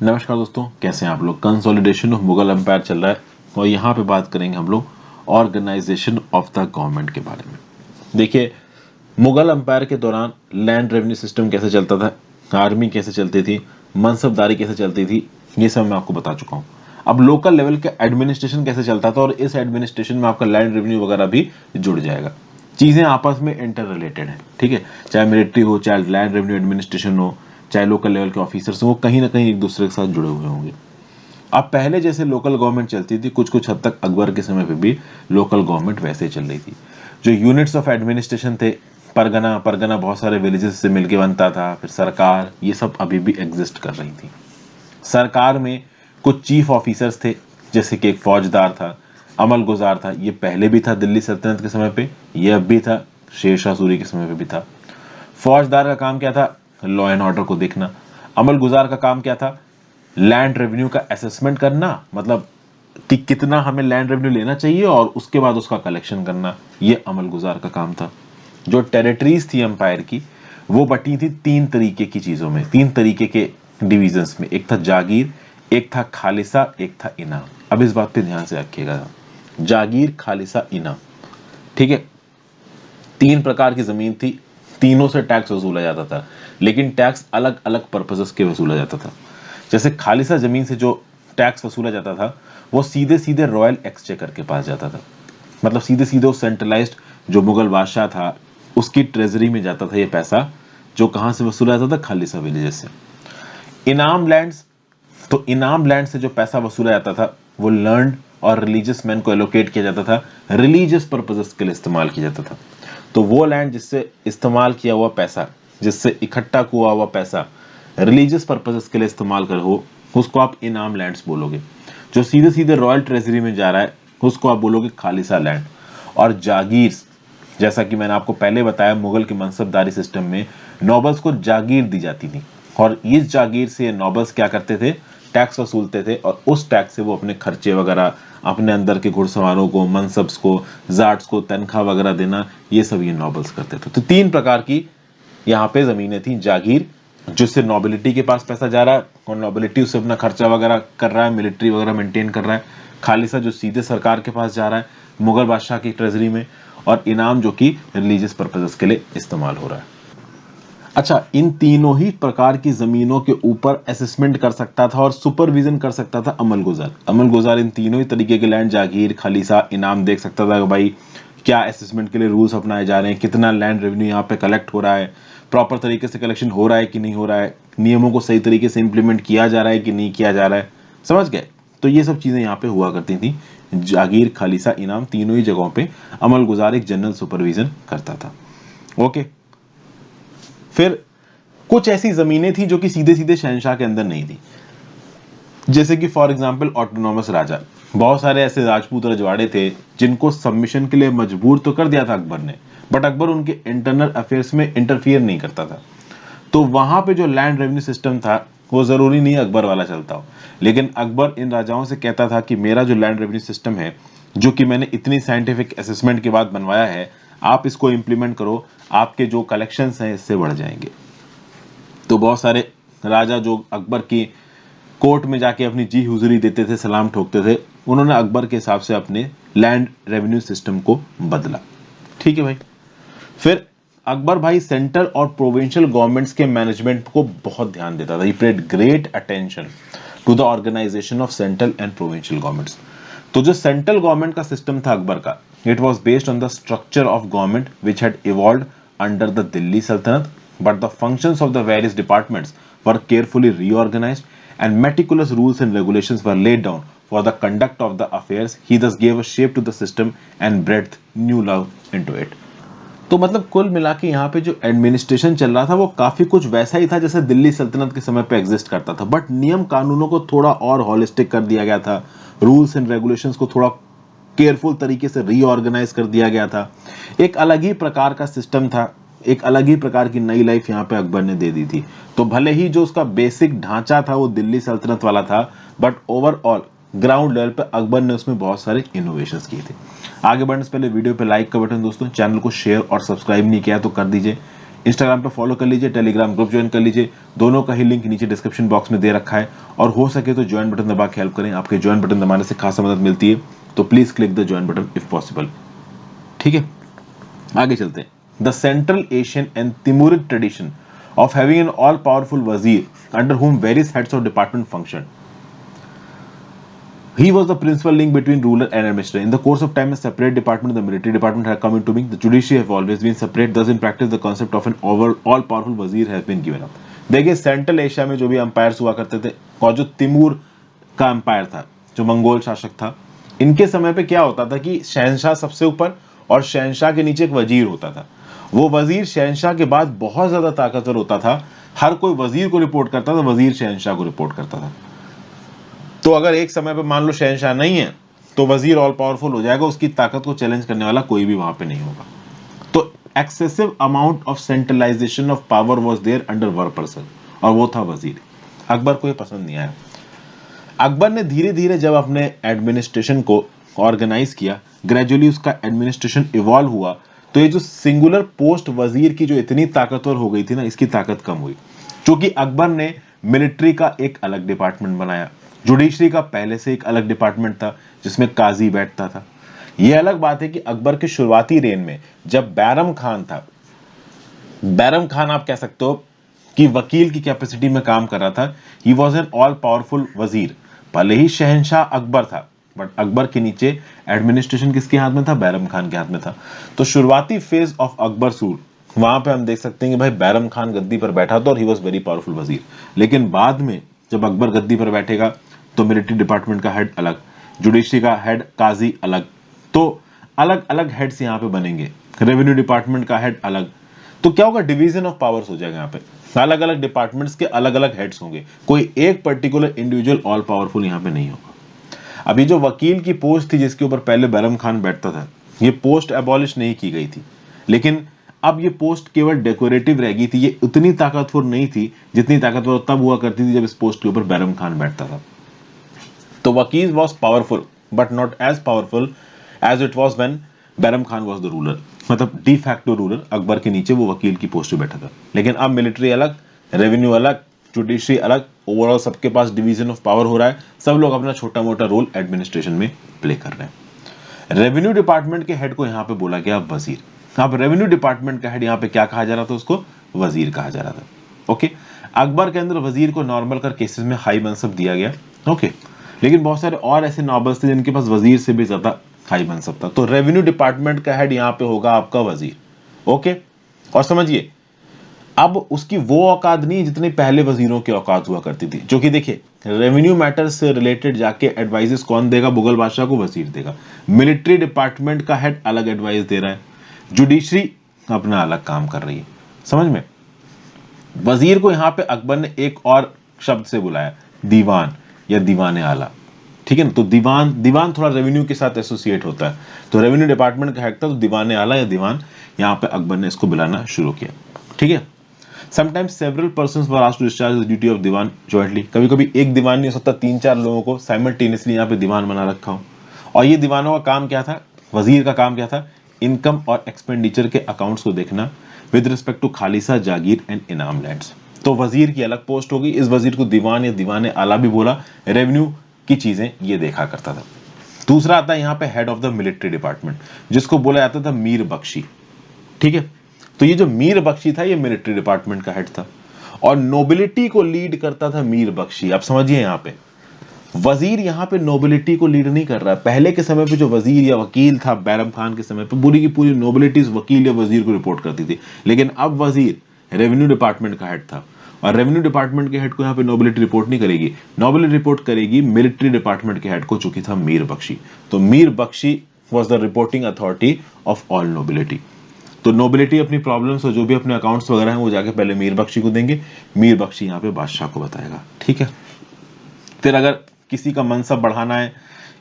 नमस्कार दोस्तों, कैसे हैं आप लोग। कंसोलिडेशन ऑफ मुगल एम्पायर चल रहा है और यहाँ पे बात करेंगे हम लोग ऑर्गेनाइजेशन ऑफ द गवर्नमेंट के बारे में। देखिए, मुगल एम्पायर के दौरान लैंड रेवेन्यू सिस्टम कैसे चलता था, आर्मी कैसे चलती थी, मनसबदारी कैसे चलती थी, ये सब मैं आपको बता चुका हूँ। अब लोकल लेवल का एडमिनिस्ट्रेशन कैसे चलता था और इस एडमिनिस्ट्रेशन में आपका लैंड रेवेन्यू वगैरह भी जुड़ जाएगा। चीजें आपस में इंटर रिलेटेड है, ठीक है। चाहे मिलिट्री हो, चाहे लैंड रेवेन्यू एडमिनिस्ट्रेशन हो, चाहे लोकल लेवल के ऑफिसर्स हो, वो कहीं ना कहीं एक दूसरे के साथ जुड़े हुए होंगे। अब पहले जैसे लोकल गवर्नमेंट चलती थी, कुछ कुछ हद तक अकबर के समय पे भी लोकल गवर्नमेंट वैसे ही चल रही थी। जो यूनिट्स ऑफ एडमिनिस्ट्रेशन थे, परगना परगना बहुत सारे विलेजेस से मिलके बनता था, फिर सरकार, ये सब अभी भी एग्जिस्ट कर रही थी। सरकार में कुछ चीफ ऑफिसर्स थे, जैसे कि एक फौजदार था, अमल गुजार था। ये पहले भी था दिल्ली सल्तनत के समय पे, ये अब भी था, शेर शाह सूरी के समय पे भी था। फौजदार का काम क्या था? लॉ एंड ऑर्डर को देखना। अमल गुजार का काम क्या था? लैंड रेवेन्यू का असेसमेंट करना, मतलब कि कितना हमें लैंड रेवेन्यू लेना चाहिए और उसके बाद उसका कलेक्शन करना, ये अमल गुजार का काम था। जो टेरिटरीज थी एम्पायर की, वो बटी थी तीन तरीके की चीजों में, तीन तरीके के डिविजन्स में। एक था जागीर, एक था खालिसा, एक था इनाम। अब इस बात पे ध्यान से रखिएगा, जागीर, खालिसा, इनाम, ठीक है। तीन प्रकार की जमीन थी, तीनों से टैक्स वसूला जाता था, लेकिन टैक्स अलग अलग पर्पसेस के वसूला जाता था। जैसे खालिसा जमीन से जो टैक्स वसूला जाता था, वो सीधे सीधे रॉयल एक्सचेकर के पास जाता था। मतलब सीधे सीधे वो सेंट्रलाइज्ड जो मुगल बादशाह था, उसकी ट्रेजरी में जाता था ये पैसा, जो कहां से वसूला जाता था? खालिसा विलेजेस से। इनाम लैंड्स, तो इनाम लैंड से जो पैसा वसूला जाता था, वो लर्न और रिलीजियस मैन को एलोकेट किया जाता था, रिलीजियस पर्पसेस के लिए इस्तेमाल किया जाता था। तो वो लैंड जिससे इस्तेमाल किया हुआ पैसा, जिससे इकट्ठा हुआ हुआ पैसा रिलीजियस पर्पसेस के लिए इस्तेमाल कर हो, उसको आप इनाम लैंड्स बोलोगे। जो सीधे सीधे रॉयल ट्रेजरी में जा रहा है, उसको आप बोलोगे खालिसा लैंड। और जागीर, जैसा कि मैंने आपको पहले बताया, मुगल के मनसबदारी सिस्टम में नोबल्स को जागीर दी जाती थी, और इस जागीर से नोबल्स क्या करते थे? टैक्स वसूलते थे, और उस टैक्स से वो अपने खर्चे वगैरह, अपने अंदर के घुड़सवारों को, मनसब्स को, जाट्स को तनख्वाह वगैरह देना, ये सब ये नोबल्स करते थे। तो तीन प्रकार की यहाँ पे जमीनें थी। जागीर, जिससे नोबिलिटी के पास पैसा जा रहा है और नोबिलिटी उससे अपना खर्चा वगैरह कर रहा है, मिलिट्री वगैरह मेंटेन कर रहा है। खालिसा, जो सीधे सरकार के पास जा रहा है, मुगल बादशाह की ट्रेजरी में। और इनाम, जो कि रिलीजियस पर्पसेस के लिए इस्तेमाल हो रहा है। अच्छा, इन तीनों ही प्रकार की जमीनों के ऊपर असेसमेंट कर सकता था और सुपरविजन कर सकता था अमल गुजार। अमल गुजार इन तीनों ही तरीके के लैंड, जागीर, खालिसा, इनाम, देख सकता था कि भाई क्या असेसमेंट के लिए रूल्स अपनाए जा रहे हैं, कितना लैंड रेवेन्यू यहाँ पे कलेक्ट हो रहा है, प्रॉपर तरीके से कलेक्शन हो रहा है कि नहीं हो रहा है, नियमों को सही तरीके से इंप्लीमेंट किया जा रहा है कि नहीं किया जा रहा है। समझ गए? तो ये सब चीजें यहाँ पे हुआ करती थी। जागीर, खालिसा, इनाम, तीनों ही जगहों पे अमल गुजार एक जनरल सुपरविजन करता था। ओके। फिर कुछ ऐसी जमीनें थी जो कि सीधे सीधे शहंशाह के अंदर नहीं थी, जैसे कि फॉर एग्जांपल ऑटोनॉमस राजा। बहुत सारे ऐसे राजपूत रजवाड़े थे जिनको सबमिशन के लिए मजबूर तो कर दिया था अकबर ने, बट अकबर उनके इंटरनल अफेयर्स में इंटरफियर नहीं करता था। तो वहां पे जो लैंड रेवेन्यू सिस्टम था, वो जरूरी नहीं अकबर वाला चलता हो, लेकिन अकबर इन राजाओं से कहता था कि मेरा जो लैंड रेवेन्यू सिस्टम है, जो कि मैंने इतनी साइंटिफिक असेसमेंट के बाद बनवाया है, आप इसको इंप्लीमेंट करो, आपके जो कलेक्शंस हैं इससे बढ़ जाएंगे। तो बहुत सारे राजा जो अकबर की कोर्ट में जाके अपनी जी हुजूरी देते थे, सलाम ठोकते थे, उन्होंने अकबर के हिसाब से अपने लैंड रेवेन्यू सिस्टम को बदला। ठीक है भाई। फिर अकबर भाई सेंट्रल और प्रोविंशियल गवर्नमेंट्स के मैनेजमेंट को बहुत ध्यान देता था। He paid great attention to the organisation of central and provincial governments. तो जो सेंट्रल गवर्नमेंट का सिस्टम था अकबर का, it was based on the structure of government which had evolved under the Delhi सल्तनत, but the functions of the various departments were carefully reorganized and meticulous rules and regulations were laid down for the conduct of the affairs. He thus gave a shape to the system and breathed new love into it. तो मतलब कुल मिला के यहाँ पे जो administration चल रहा था, वो काफी कुछ वैसा ही था जैसे दिल्ली सल्तनत के समय पे एग्जिस्ट करता था, बट नियम कानूनों को थोड़ा और होलिस्टिक कर दिया गया था, रूल्स एंड रेगुलेशंस को थोड़ा केयरफुल तरीके से रीऑर्गेनाइज कर दिया गया था। एक अलग ही प्रकार का सिस्टम था, एक अलग ही प्रकार की नई लाइफ यहाँ पे अकबर ने दे दी थी। तो भले ही जो उसका बेसिक ढांचा था वो दिल्ली सल्तनत वाला था, बट ओवरऑल ग्राउंड लेवल पे अकबर ने उसमें बहुत सारे इनोवेशंस किए थे। आगे बढ़ने से पहले वीडियो पे लाइक का बटन दोस्तों, चैनल को शेयर और सब्सक्राइब नहीं किया तो कर दीजिए। इंस्टाग्राम पे फॉलो कर लीजिए, टेलीग्राम ग्रुप ज्वाइन कर लीजिए, दोनों का ही लिंक नीचे डिस्क्रिप्शन बॉक्स में दे रखा है। और हो सके तो ज्वाइन बटन दबा के हेल्प करें, आपके ज्वाइन बटन दबाने से खासा मदद मिलती है, तो please click the join button if possible. ठीक है, आगे चलते हैं। The central Asian and Timurid tradition of having an all powerful वजीर under whom various heads of department function. He was the principal link between ruler and administrator. In the course of time, a separate department, the military department, had come into being. The judiciary have always been separate. Thus, in practice, the concept of an all-powerful wazir has been given up. देखिए, central Asia में जो भी umpires हुआ करते थे, और जो Timur का अंपायर था, जो मंगोल शासक था, इनके समय पे क्या होता था कि शहनशाह सबसे ऊपर और शहनशाह के नीचे एक वजीर होता था। वो वजीर शहनशाह के बाद बहुत ज्यादा ताकतवर होता था। हर कोई वजीर को रिपोर्ट करता था, वजीर शहनशाह को रिपोर्ट करता था। तो अगर एक समय पे मान लो शहनशाह नहीं है, तो वजीर ऑल पावरफुल हो जाएगा, उसकी ताकत को चैलेंज करने वाला कोई भी वहां पे नहीं होगा। तो excessive amount of centralisation of power was there under one person, और वो था वजीर। अकबर को ये पसंद नहीं आया। अकबर ने धीरे धीरे जब अपने एडमिनिस्ट्रेशन को ऑर्गेनाइज किया, ग्रेजुअली उसका एडमिनिस्ट्रेशन इवॉल्व हुआ, तो ये जो सिंगुलर पोस्ट वजीर की जो इतनी ताकतवर हो गई थी ना, इसकी ताकत कम हुई। क्योंकि अकबर ने मिलिट्री का एक अलग डिपार्टमेंट बनाया, जुडिशरी का पहले से एक अलग डिपार्टमेंट था जिसमें काजी बैठता था। यह अलग बात है कि अकबर के शुरुआती रेन में जब बैरम खान था, बैरम खान आप कह सकते हो कि वकील की कैपेसिटी में काम कर रहा था। He was an all powerful वजीर। भले ही शहनशाह अकबर था, बट अकबर के नीचे एडमिनिस्ट्रेशन किसके हाथ में था? बैरम खान के हाथ में था। तो शुरुआती फेज ऑफ अकबर रूल, वहां पे हम देख सकते हैं कि भाई बैरम खान गद्दी पर बैठा था और ही वॉज वेरी पावरफुल वजीर। लेकिन बाद में जब अकबर गद्दी पर बैठेगा तो मिलिट्री डिपार्टमेंट का हेड अलग, जुडिशरी का हेड काजी अलग, तो अलग अलग हेड्स यहाँ पे बनेंगे। रेवेन्यू डिपार्टमेंट का हेड अलग। तो क्या होगा? डिवीजन ऑफ पावर्स हो जाएगा। यहाँ पे अलग अलग डिपार्टमेंट्स के अलग अलग हेड्स होंगे, कोई एक पर्टिकुलर इंडिविजुअल ऑल पावरफुल यहाँ पे नहीं होगा। अभी जो वकील की पोस्ट थी जिसके ऊपर पहले बैरम खान बैठता था, ये पोस्ट एबॉलिश नहीं की गई थी, लेकिन अब ये पोस्ट केवल डेकोरेटिव रह गई थी। ये उतनी ताकतवर नहीं थी जितनी ताकतवर तब हुआ करती थी जब इस पोस्ट के ऊपर बैरम खान बैठता था। तो वकील was powerful but not as powerful as it was when Bairam Khan was the ruler. मतलब डी फैक्टो रूलर, अकबर के नीचे वो वकील की पोस्ट पे बैठा था। लेकिन अब मिलिट्री अलग, रेवेन्यू अलग, जुडिशरी अलग, ओवरऑल सबके पास डिवीजन ऑफ पावर हो रहा है। सब लोग अपना छोटा मोटा रोल एडमिनिस्ट्रेशन में प्ले कर रहे हैं। रेवेन्यू डिपार्टमेंट के हेड को यहाँ पे बोला गया वजीर। अब रेवेन्यू डिपार्टमेंट का हेड यहाँ पे क्या कहा जा रहा था? उसको वजीर कहा जा रहा था। ओके, अकबर के अंदर वजीर को नॉर्मल कर केसेस में हाई मनसब दिया गया। ओके, लेकिन बहुत सारे और ऐसे नॉबल्स थे जिनके पास वजीर से भी ज्यादा हाई मनसब था। तो रेवेन्यू डिपार्टमेंट का हेड यहाँ पे होगा आपका वजीर। ओके, और समझिए अब उसकी वो औकात नहीं जितनी पहले वजीरों की औकात हुआ करती थी। जो कि देखिए, रेवेन्यू मैटर से रिलेटेड जाके एडवाइजेस कौन देगा? मुगल बादशाह को वजीर देगा। मिलिट्री डिपार्टमेंट का हेड अलग एडवाइस दे रहा है, जुडिशरी अपना अलग काम कर रही है। समझ में? वजीर को यहां पे अकबर ने एक और शब्द से बुलाया, दीवान या दीवाने आला। ठीक है ना? तो दीवान थोड़ा रेवेन्यू के साथ एसोसिएट होता है, तो रेवेन्यू डिपार्टमेंट का हेड था, तो दीवाने आला या दीवान यहां पे अकबर ने इसको बुलाना शुरू किया। ठीक है, sometimes several persons were asked to discharge the duty of diwan jointly. कभी कभी एक दीवान नहीं हो सकता, 3-4 लोगों को साइमल्टेनियसली यहाँ पे दीवान बना रखा हो। और ये दीवानों का काम क्या था? वजीर का काम क्या था? इनकम और एक्सपेंडिचर के अकाउंट्स को देखना with respect to khalisa, jagir and inam lands. तो वजीर की अलग पोस्ट होगी। इस वजीर को दीवान या दीवाने आला भी बोला। रेवेन्यू की चीजें ये देखा करता था। दूसरा आता है यहाँ पे head of the military department, जिसको बोला जाता था मीर बख्शी। ठीक है, तो ये जो मीर बख्शी था ये मिलिट्री डिपार्टमेंट का हेड था, और नोबिलिटी को लीड करता था मीर बख्शी। आप समझिए, यहाँ पे वजीर यहाँ पे नोबिलिटी को लीड नहीं कर रहा है। पहले के समय पे जो वजीर या वकील था बैरम खान के समय पे, पूरी की पूरी नोबिलिटीज वकील या वजीर को रिपोर्ट करती थी। लेकिन अब वजीर रेवेन्यू डिपार्टमेंट का हेड था, और रेवेन्यू डिपार्टमेंट के हेड को यहाँ पे नोबिलिटी रिपोर्ट नहीं करेगी, नोबिलिटी रिपोर्ट करेगी मिलिट्री डिपार्टमेंट के हेड को, जो कि था मीर बख्शी। तो Mir Bakhshi was the reporting authority of all nobility. तो नोबिलिटी अपनी प्रॉब्लम्स और जो भी अपने अकाउंट्स वगैरह हैं वो जाके पहले मीर बख्शी को देंगे, मीर बख्शी यहाँ पे बादशाह को बताएगा। ठीक है, फिर अगर किसी का मनसब बढ़ाना है,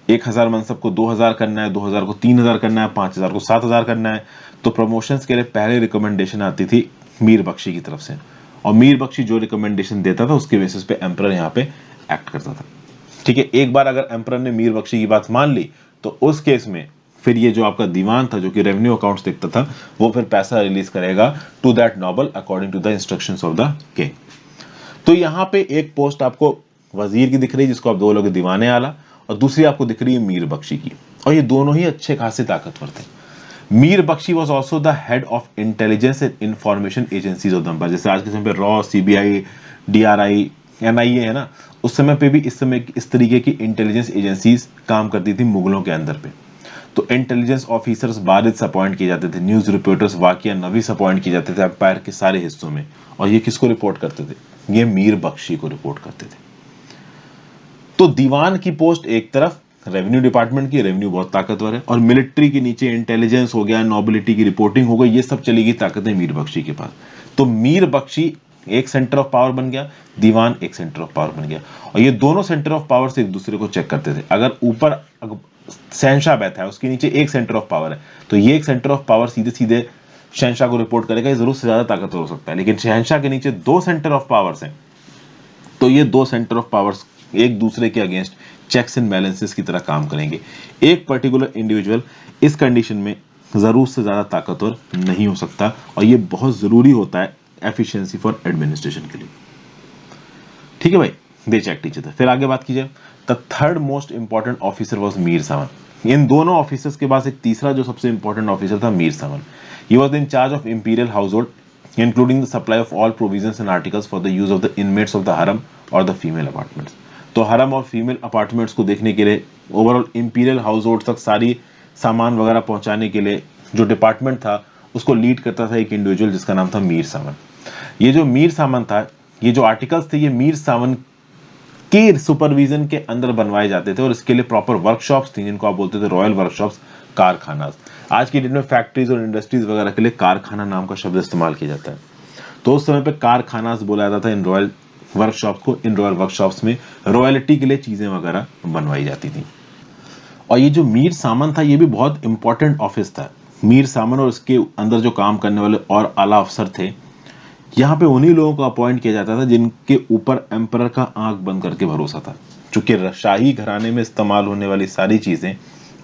1000 मनसब को 2000 करना है, 2000 को 3000 करना है, 5000 को 7000 करना है, तो प्रमोशंस के लिए पहले रिकमेंडेशन आती थी मीर बख्शी की तरफ से, और मीर बख्शी जो रिकमेंडेशन देता था उसके बेसिस पे एम्परर यहाँ पे एक्ट करता था। ठीक है, एक बार अगर एम्परर ने मीर बख्शी की बात मान ली तो उस केस में फिर ये जो आपका दीवान था जो कि रेवेन्यू अकाउंट्स देखता था, वो फिर पैसा रिलीज करेगा to that noble according to the instructions of the king. तो यहाँ पे एक पोस्ट आपको वजीर की दिख रही है जिसको आप दो लोग दीवाने आला, और दूसरी आपको दिख रही है मीर बख्शी की, और ये दोनों ही अच्छे खासे ताकतवर थे। Mir Bakhshi was also the head of intelligence and information agencies of the, जैसे आज के समय पे रॉ, सीबीआई, डीआरआई, एनआईए है ना, उस समय पे भी इस समय इस तरीके की इंटेलिजेंस एजेंसीज काम करती थी मुगलों के अंदर पे। तो इंटेलिजेंस ऑफिसर्स बारिश अपॉइंट किए जाते थे, न्यूज रिपोर्टर्स वाकिया नवीस अपॉइंट किए जाते थे एम्पायर के सारे हिस्सों में, और ये किसको रिपोर्ट करते थे? ये मीर बख्शी को रिपोर्ट करते थे। तो दीवान की पोस्ट एक तरफ रेवेन्यू डिपार्टमेंट की, रेवेन्यू बहुत ताकतवर है, और मिलिट्री के नीचे इंटेलिजेंस हो गया, नोबिलिटी की रिपोर्टिंग हो गई, ये सब चलेगी ताकतें मीर बख्शी के पास। तो मीर बख्शी एक सेंटर ऑफ पावर बन गया, दीवान एक सेंटर ऑफ पावर बन गया, और ये दोनों सेंटर ऑफ पावर से एक दूसरे को चेक करते थे। अगर ऊपर शहनशाह बैठा है, उसके नीचे एक सेंटर ऑफ पावर है, तो ये एक सेंटर ऑफ पावर सीधे सीधे शहनशाह को रिपोर्ट करेगा, ये जरूर से ज्यादा ताकतवर हो सकता है। लेकिन शहनशाह के नीचे दो सेंटर ऑफ पावर्स हैं, तो ये दो सेंटर ऑफ पावर्स एक दूसरे के अगेंस्ट चेक्स एंड बैलेंसेस की तरह काम करेंगे। एक पर्टिकुलर इंडिविजुअल इस कंडीशन में जरूर से ज्यादा ताकतवर नहीं हो सकता, और ये बहुत जरूरी होता है एफिशिएंसी फॉर एडमिनिस्ट्रेशन के लिए। ठीक है भाई, दे चेक टीचर था। फिर आगे बात कीजिए, the third most important officer was Mir Saman. इन दोनों ऑफिसर्स के पास एक तीसरा जो सबसे इंपॉर्टेंट ऑफिसर था, Mir Saman. He was in charge of imperial household including the supply of all provisions and articles for the use of the inmates of the harem और the female apartments. तो हरम और फीमेल अपार्टमेंट्स को देखने के लिए, overall imperial house hold तक सारी सामान वगैरह पहुंचाने के लिए जो डिपार्टमेंट था उसको लीड करता था एक इंडिविजुअल जिसका नाम था मीर सावन। ये जो मीर सावन था, ये जो आर्टिकल्स थे, ये मीर सावन के सुपरविजन के अंदर बनवाए जाते थे, और इसके लिए प्रॉपर वर्कशॉप्स थी जिनको आप बोलते थे रॉयल वर्कशॉप्स, कारखाना। आज की डेट में फैक्ट्रीज और इंडस्ट्रीज वगैरह के लिए कारखाना नाम का शब्द इस्तेमाल किया जाता है। तो उस समय पे कारखाना बोला जाता था इन रॉयल वर्कशॉप्स को। इन रॉयल वर्कशॉप्स में रॉयल्टी के लिए चीजें वगैरह बनवाई जाती थी। और ये जो मीर सामन था, ये भी बहुत इंपॉर्टेंट ऑफिस था। मीर सामन और इसके अंदर जो काम करने वाले और आला अफसर थे, यहाँ पे उन्हीं लोगों को अपॉइंट किया जाता था जिनके ऊपर एम्परर का आंख बंद करके भरोसा था। चूंकि शाही घराने में इस्तेमाल होने वाली सारी चीजें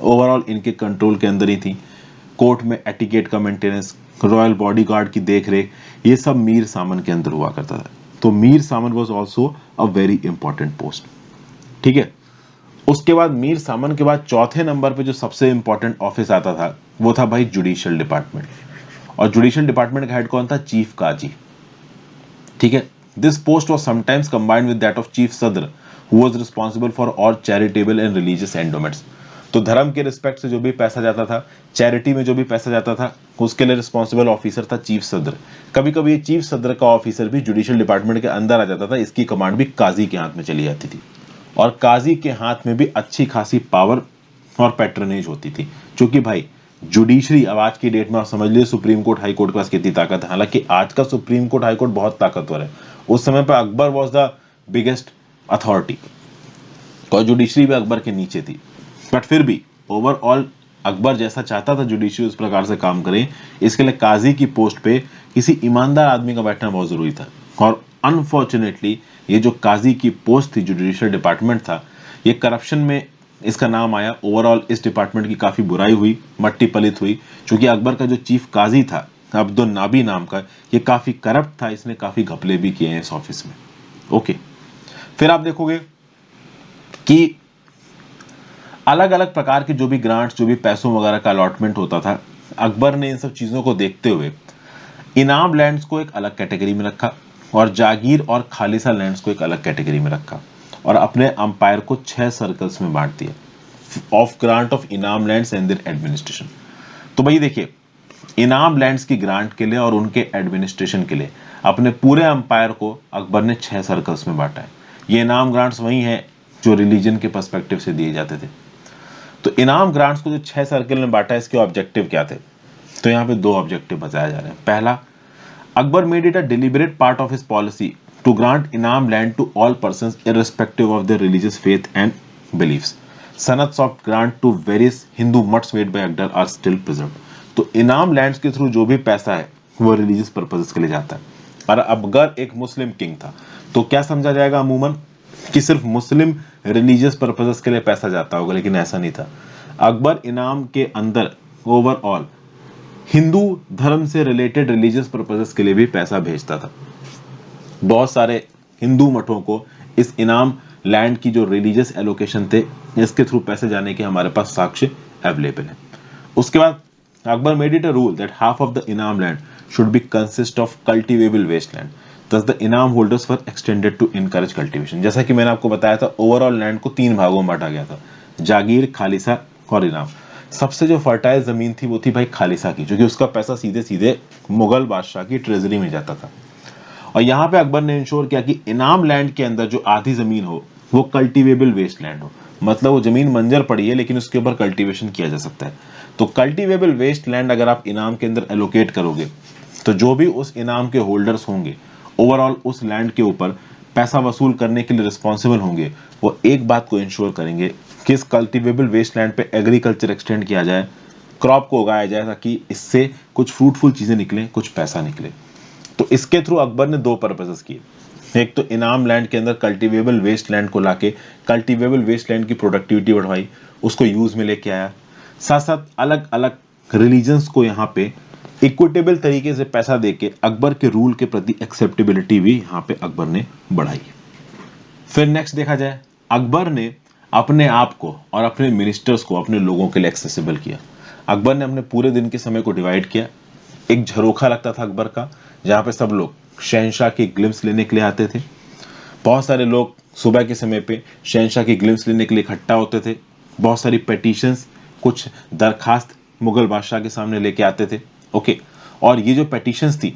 ओवरऑल इनके कंट्रोल के अंदर ही थी। कोर्ट में एटिकेट का मेंटेनेंस, रॉयल बॉडीगार्ड की देखरेख, ये सब मीर सामन के अंदर हुआ करता था। तो Mir Saman was also a very important post. ठीक है, उसके बाद मीर सामन के बाद चौथे नंबर पे जो सबसे इंपॉर्टेंट ऑफिस आता था वो था भाई जुडिशियल डिपार्टमेंट। और जुडिशियल डिपार्टमेंट का हेड कौन था? चीफ काजी। ठीक है, this post was sometimes combined with that of chief sadr who was responsible for all charitable and religious endowments. तो धर्म के रिस्पेक्ट से जो भी पैसा जाता था, चैरिटी में जो भी पैसा जाता था, उसके लिए रिस्पांसिबल ऑफिसर था चीफ सदर। कभी कभी ये चीफ सदर का ऑफिसर भी जुडिशियल डिपार्टमेंट के अंदर आ जाता था, इसकी कमांड भी काजी के हाथ में चली जाती थी। और काजी के हाथ में भी अच्छी खासी पावर और पैट्रनेज होती थी। क्योंकि भाई जुडिशरी, अब आज की डेट में आप समझ लीजिए सुप्रीम कोर्ट हाई कोर्ट के पास कितनी ताकत है। हालांकि आज का सुप्रीम कोर्ट हाई कोर्ट बहुत ताकतवर है, उस समय पर Akbar was the biggest authority और जुडिशरी भी अकबर के नीचे थी। बट फिर भी ओवरऑल अकबर जैसा चाहता था जुडिशरी उस प्रकार से काम करे, इसके लिए काजी की पोस्ट पे किसी ईमानदार आदमी का बैठना बहुत जरूरी था। और अनफॉर्चुनेटली ये जो काजी की पोस्ट थी, जुडिशियल डिपार्टमेंट था, ये करप्शन में इसका नाम आया। ओवरऑल इस डिपार्टमेंट की काफी बुराई हुई, मट्टी पलित हुई, क्योंकि अकबर का जो चीफ काजी था अब्दुल नाबी नाम का, ये काफी करप्ट था, इसने काफी घपले भी किए हैं इस ऑफिस में। ओके, फिर आप देखोगे कि अलग अलग प्रकार के जो भी ग्रांट्स, जो भी पैसों वगैरह का अलॉटमेंट होता था, अकबर ने इन सब चीजों को देखते हुए इनाम लैंड्स को एक अलग कैटेगरी में रखा और जागीर और खालिसा लैंड्स को एक अलग कैटेगरी में रखा, और अपने अंपायर को 6 सर्कल्स में बांट दिया ऑफ ग्रांट ऑफ इनाम लैंड्स एंड देयर एडमिनिस्ट्रेशन। तो भाई देखिए, इनाम लैंड्स की ग्रांट के लिए और उनके एडमिनिस्ट्रेशन के लिए अपने पूरे अंपायर को अकबर ने 6 सर्कल्स में बांटा है। ये इनाम ग्रांट्स वही हैं जो रिलीजन के पर्सपेक्टिव से दिए जाते थे। तो इनाम ग्रांट्स को जो 6 सर्कल में बांटा, इसके ऑब्जेक्टिव क्या थे? तो यहाँ पे 2 ऑब्जेक्टिव बताए जा रहे हैं। पहला, Akbar made it a deliberate part of his policy to grant inam land to all persons irrespective of their religious faith and beliefs. Sanads of grant to various Hindu maths made by Akbar are still preserved. तो inam lands के through जो भी पैसा है वो religious purposes के लिए जाता है। और अकबर एक मुस्लिम किंग था, तो क्या समझा जाएगा अमूमन कि सिर्फ मुस्लिम रिलीजियस पर्पसेस के लिए पैसा जाता होगा, लेकिन ऐसा नहीं था। अकबर इनाम के अंदर ओवरऑल हिंदू धर्म से रिलेटेड रिलीजियस पर्पसेस के लिए भी पैसा भेजता था। बहुत सारे हिंदू मठों को इस इनाम लैंड की जो रिलीजियस एलोकेशन थे इसके थ्रू पैसे जाने के हमारे पास साक्ष्य अवेलेबल है। उसके बाद Akbar made it a rule that half of the inam land should be consist of cultivable waste land, thus the inam holders were extended to encourage cultivation. जैसा कि मैंने आपको बताया था, ओवरऑल लैंड को 3 भागों में बांटा गया था, जागीर, खालिसा और इनाम। सबसे जो फर्टाइल जमीन थी वो थी भाई खालिसा की, जो कि उसका पैसा सीधे सीधे मुगल बादशाह की ट्रेजरी में जाता था। और यहाँ पे अकबर ने इंश्योर किया कि इनाम लैंड के अंदर जो आधी जमीन हो वो कल्टीवेबल वेस्ट लैंड हो, मतलब वो जमीन बंजर पड़ी है लेकिन उसके ऊपर कल्टीवेशन किया जा सकता है। तो कल्टीवेबल वेस्ट लैंड अगर आप इनाम के अंदर एलोकेट करोगे तो जो भी उस इनाम के होल्डर्स होंगे ओवरऑल उस लैंड के ऊपर पैसा वसूल करने के लिए रिस्पॉन्सिबल होंगे, वो एक बात को इंश्योर करेंगे कि इस कल्टीवेबल वेस्ट लैंड पे एग्रीकल्चर एक्सटेंड किया जाए, क्रॉप को उगाया जाए ताकि इससे कुछ फ्रूटफुल चीजें निकले, कुछ पैसा निकले। तो इसके थ्रू अकबर ने 2 पर्पसेस किए। एक तो इनाम लैंड के अंदर कल्टीवेबल वेस्ट लैंड को लाके कल्टीवेबल वेस्ट लैंड की प्रोडक्टिविटी बढ़वाई, उसको यूज में लेके आया। साथ साथ अलग अलग रिलीजन्स को यहाँ पे इक्विटेबल तरीके से पैसा देके अकबर के रूल के प्रति एक्सेप्टेबिलिटी भी यहाँ पे अकबर ने बढ़ाई। फिर नेक्स्ट देखा जाए, अकबर ने अपने आप को और अपने मिनिस्टर्स को अपने लोगों के लिए एक्सेसिबल किया। अकबर ने अपने पूरे दिन के समय को डिवाइड किया। एक झरोखा लगता था अकबर का, जहां पे सब लोग शहनशाह की ग्लिम्स लेने के लिए आते थे। बहुत सारे लोग सुबह के समय पे शहनशाह की ग्लिम्स लेने के लिए इकट्ठा होते थे। बहुत सारी पेटिशंस, कुछ दरखास्त मुगल बादशाह के सामने लेके आते थे। ओके, और ये जो पेटिशंस थी,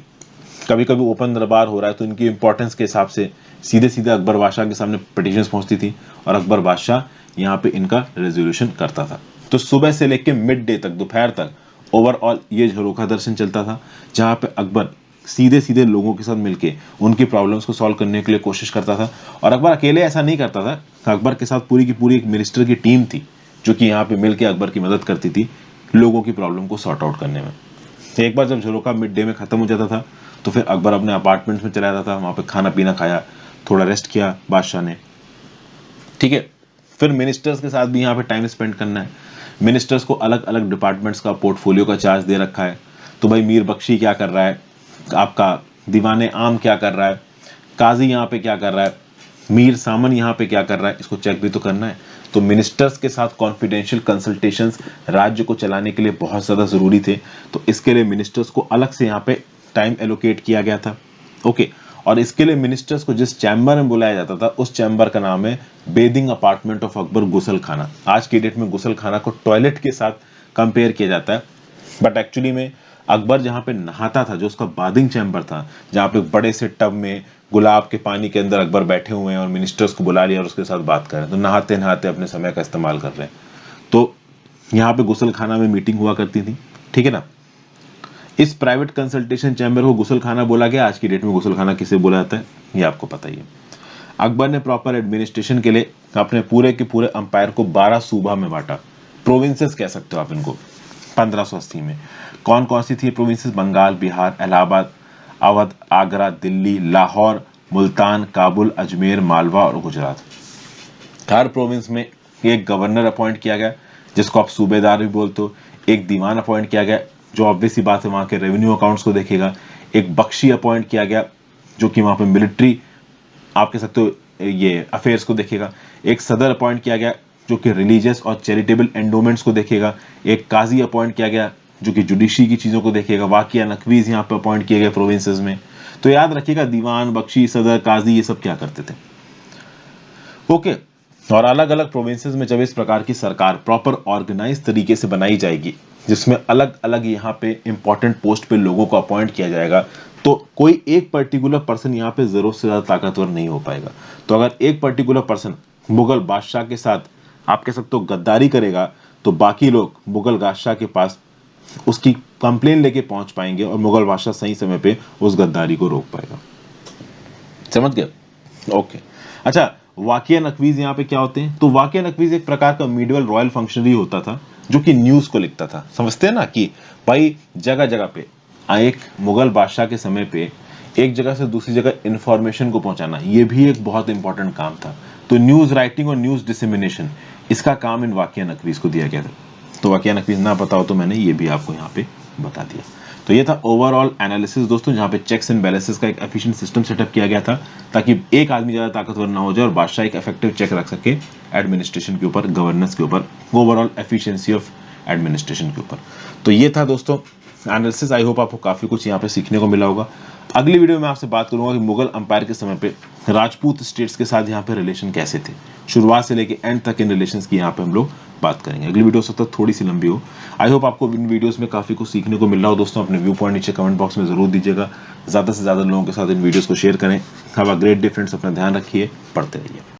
कभी कभी ओपन दरबार हो रहा है तो इनकी इंपॉर्टेंस के हिसाब से सीधे सीधे अकबर बादशाह के सामने पिटीशंस पहुंचती थी और अकबर बादशाह यहाँ पे इनका रेजोल्यूशन करता था। तो सुबह से लेकर मिड डे तक, दोपहर तक ओवरऑल ये झरोखा दर्शन चलता था, जहाँ पे अकबर सीधे सीधे लोगों के साथ मिलके उनकी प्रॉब्लम्स को सॉल्व करने के लिए कोशिश करता था। और अकबर अकेले ऐसा नहीं करता था, अकबर के साथ पूरी की पूरी एक मिनिस्टर की टीम थी जो कि यहाँ पे मिलकर अकबर की मदद करती थी लोगों की प्रॉब्लम को सॉर्ट आउट करने में। एक बार जब झरोखा मिड डे में खत्म हो जाता था तो फिर अकबर अपने अपार्टमेंट्स में चला जाता था, वहां पे खाना पीना खाया, थोड़ा रेस्ट किया बादशाह ने। ठीक है, फिर मिनिस्टर्स के साथ भी यहाँ पे टाइम स्पेंड करना है। मिनिस्टर्स को अलग अलग डिपार्टमेंट्स का पोर्टफोलियो का चार्ज दे रखा है। तो भाई मीर बख्शी क्या कर रहा है, आपका दीवाने आम क्या कर रहा है, काजी यहाँ पे क्या कर रहा है, मीर सामन यहाँ पे क्या कर रहा है, इसको चेक भी तो करना है। तो मिनिस्टर्स के साथ कॉन्फिडेंशियल कंसल्टेशंस राज्य को चलाने के लिए बहुत ज़्यादा ज़रूरी थे। तो इसके लिए मिनिस्टर्स को अलग से यहाँ पे टाइम एलोकेट किया गया था। ओके, और इसके लिए मिनिस्टर्स को जिस चैम्बर में बुलाया जाता था उस चैम्बर का नाम है बेदिंग अपार्टमेंट ऑफ अकबर, गुसल खाना। आज की डेट में गुसल खाना को टॉयलेट के साथ कंपेयर किया जाता है, बट एक्चुअली में अकबर जहाँ पे नहाता था, जो उसका बादिंग चैम्बर था, जहाँ पे बड़े से टब में गुलाब के पानी के अंदर अकबर बैठे हुए हैं और मिनिस्टर्स को बुला लिया और उसके साथ बात कर रहे हैं, तो नहाते नहाते अपने समय का इस्तेमाल कर रहे हैं। तो यहाँ पे गुसल खाना में मीटिंग हुआ करती थी, ठीक है ना। इस प्राइवेट कंसल्टेशन चैम्बर को गुसल खाना बोला गया। आज की डेट में गुसल खाना किसे बोला जाता है ये आपको पता ही है। अकबर ने प्रॉपर एडमिनिस्ट्रेशन के लिए अपने पूरे के पूरे अंपायर को 12 सूबा में बांटा, प्रोविंसेस कह सकते हो आप इनको। 1580 में कौन कौन सी थी प्रोविंसेस? बंगाल, बिहार, इलाहाबाद, अवध, आगरा, दिल्ली, लाहौर, मुल्तान, काबुल, अजमेर, मालवा और गुजरात। हर प्रोविंस में एक गवर्नर अपॉइंट किया गया जिसको आप सूबेदार भी बोलते हो। एक दीवान अपॉइंट किया गया जो ऑब्वियस सी बात है वहां के रेवेन्यू अकाउंट्स को देखेगा। एक बख्शी अपॉइंट किया गया जो कि वहां पे मिलिट्री, आप कह सकते हो, ये अफेयर्स को देखेगा। एक सदर अपॉइंट किया गया जो कि रिलीजियस और चैरिटेबल एंडोमेंट्स को देखेगा। एक काजी अपॉइंट किया गया जो कि जुडिशरी की चीजों को देखेगा। वाकिया नकवीज यहाँ पे अपॉइंट किए गए प्रोविंसेस में। तो याद रखिएगा, दीवान, बख्शी, सदर, काजी ये सब क्या करते थे। ओके, और अलग अलग प्रोविंसेस में जब इस प्रकार की सरकार प्रॉपर ऑर्गेनाइज तरीके से बनाई जाएगी, जिसमें अलग अलग यहाँ पे इंपॉर्टेंट पोस्ट पे लोगों को अपॉइंट किया जाएगा, तो कोई एक पर्टिकुलर पर्सन यहाँ पे जरूरत से ज्यादा ताकतवर नहीं हो पाएगा। तो अगर एक पर्टिकुलर पर्सन मुगल बादशाह के साथ, आप कह सकते हो, गद्दारी करेगा, तो बाकी लोग मुगल बादशाह के पास उसकी कंप्लेन लेके पहुंच पाएंगे और मुगल बादशाह सही समय पे उस गद्दारी को रोक पाएगा। समझ गए? ओके, अच्छा, वाकिया नकवीज यहाँ पे क्या होते हैं? तो वाकिया नकवीज एक प्रकार का मीडियल रॉयल फंक्शनरी होता था जो कि न्यूज को लिखता था। समझते हैं ना कि भाई जगह जगह पे एक मुगल बादशाह के समय पे एक जगह से दूसरी जगह इंफॉर्मेशन को पहुंचाना, ये भी एक बहुत इंपॉर्टेंट काम था। तो न्यूज राइटिंग और न्यूज डिसेमिनेशन, इसका काम इन वाकिया नकवीज को दिया गया था। तो वाकई नफीस ना पता हो तो मैंने ये भी आपको यहाँ पे बता दिया। तो ये था ओवरऑल एनालिसिस दोस्तों, जहाँ पे चेक्स एंड बैलेंसेस का एक एफिशिएंट सिस्टम सेटअप किया गया था ताकि एक आदमी ज़्यादा ताकतवर ना हो जाए और बादशाह एक इफेक्टिव चेक रख सके एडमिनिस्ट्रेशन के ऊपर, गवर्नेंस के ऊपर, ओवरऑल एफिशिएंसी ऑफ एडमिनिस्ट्रेशन के ऊपर। तो ये था दोस्तों एनालिसिस। आई होप आपको काफ़ी कुछ यहाँ पे सीखने को मिला होगा। अगली वीडियो में आपसे बात करूंगा कि मुगल अंपायर के समय पे राजपूत स्टेट्स के साथ यहाँ पे रिलेशन कैसे थे, शुरुआत से लेके एंड तक इन रिलेशंस की यहाँ पे हम लोग बात करेंगे। अगली वीडियो हो सकता है थोड़ी सी लंबी हो। आई होप आपको इन वीडियोस में काफ़ी कुछ सीखने को मिल रहा हो दोस्तों। अपने व्यू पॉइंट नीचे कमेंट बॉक्स में ज़रूर दीजिएगा। ज़्यादा से ज़्यादा लोगों के साथ इन वीडियोज़ को शेयर करें। Have a great day friends, अपना ध्यान रखिए, पढ़ते रहिए।